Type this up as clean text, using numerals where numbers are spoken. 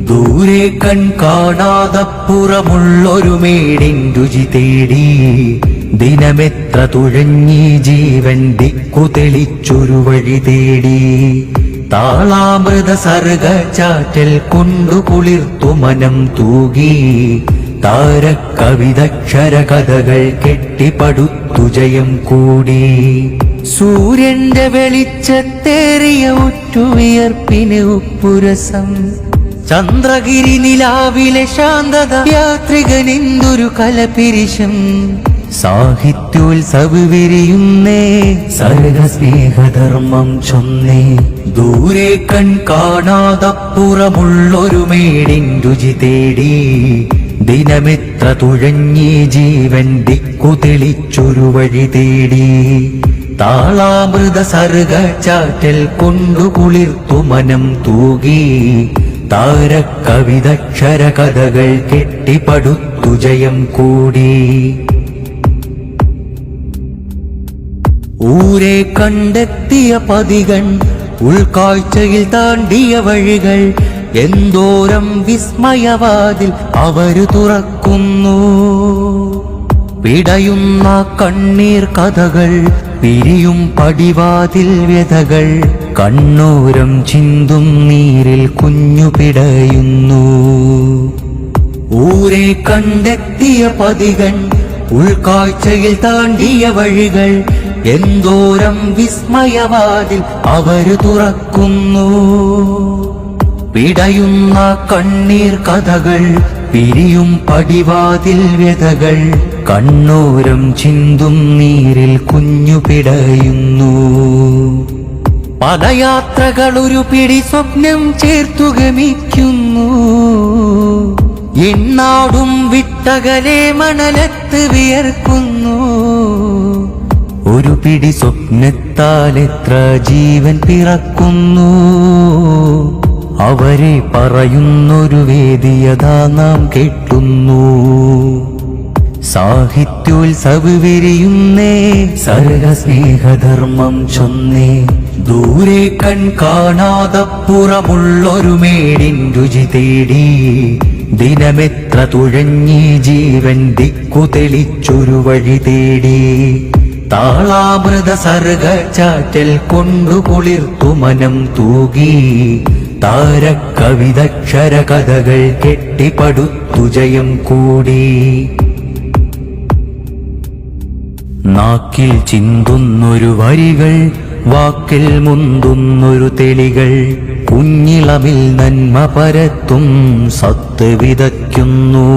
ദൂരെ കൺ കാണാതപ്പുറമുള്ളൊരു മേടിൻ രുചി തേടി ദിനമെത്ര തുഴഞ്ഞി ജീവൻ ദിക്കു തെളിച്ചൊരു വഴി തേടി താളാമൃത സർഗ ചാറ്റൽ കൊണ്ടു കുളിർത്തു മനം തൂകി താരക്കവിതക്ഷര കഥകൾ കെട്ടിപ്പടുത്തു ജയം കൂടി സൂര്യന്റെ വെളിച്ചത്തേറിയ ഉറ്റുവിയർപ്പിന് ഉപ്പുരസം ചന്ദ്രഗിരി നിലാവിലെ ശാന്തത യാത്രികനെന്തൊരു കലപിരിശം സാഹിത്യോത്സവ വിരിയുന്നേ സർഗ സ്നേഹധർമ്മം ചൊന്നേ ദൂരെ കൺ കാണാതപ്പുറമുള്ളൊരു മേടിൻ രുചി തേടി ദിനമെത്ര തുഴഞ്ഞി ജീവൻ ദിക്കു തെളിച്ചൊരു വഴി തേടി താളാമൃത സർഗ ചാറ്റൽ കൊണ്ടു കുളിർത്തു മനം തൂകി താരക്കവിതക്ഷര കഥകൾ കെട്ടിപ്പടുത്തു ജയം കൂടി ഊരെ കണ്ടെത്തിയ പതികൺ ഉൾക്കാഴ്ചയിൽ താണ്ടിയ വഴികൾ എന്തോരം വിസ്മയവാതിൽ അവര് തുറക്കുന്നു പിടയുന്ന കണ്ണീർ കഥകൾ പിരിയും പടിവാതിൽ വ്യഥകൾ കണ്ണൂരം ചിന്തും നീരിൽ കുഞ്ഞു പിടയുന്നു ഊരെ കണ്ടെത്തിയ പതികൺ ഉൾക്കാഴ്ചയിൽ താണ്ടിയ വഴികൾ എന്തോരം വിസ്മയവാതിൽ അവര് തുറക്കുന്നു പിടയുന്ന കണ്ണീർ കഥകൾ പിരിയും പടിവാതിൽ വ്യഥകൾ കണ്ണൂരം ചിന്തും നീരിൽ കുഞ്ഞു പിടയുന്നു പദയാത്രകൾ ഒരു പിടി സ്വപ്നം ചേർത്തു ഗമിക്കുന്നു എന്നാടും വിട്ടകലെ മണലത്ത് വിയർക്കുന്നു ഒരു പിടി സ്വപ്നത്താൽ എത്ര ജീവൻ പിറക്കുന്നു അവരെ പറയുന്നൊരു വേദിയതാ നാം കേട്ടുന്നു സാഹിത്യോത്സവ വിരിയുന്നേ സർഗ സ്നേഹധർമ്മം ചൊന്നേ ദൂരെ കൺ കാണാതപ്പുറമുള്ളൊരു മേടിൻ രുചി തേടി ദിനമെത്ര തുഴഞ്ഞി ജീവൻ ദിക്കു തെളിച്ചൊരു വഴി തേടി താളാമൃത സർഗ ചാറ്റൽ കൊണ്ടു കുളിർത്തു മനം തൂകി താരക്കവിതക്ഷര കഥകൾ കെട്ടിപ്പടുത്തു ജയം കൂടി നാക്കിൽ ചിന്തുന്നൊരു വരികൾ വാക്കിൽ മുന്തുന്നൊരു തെളികൾ കുഞ്ഞിളമിൽ നന്മ പരത്തും സത്ത് വിതയ്ക്കുന്നു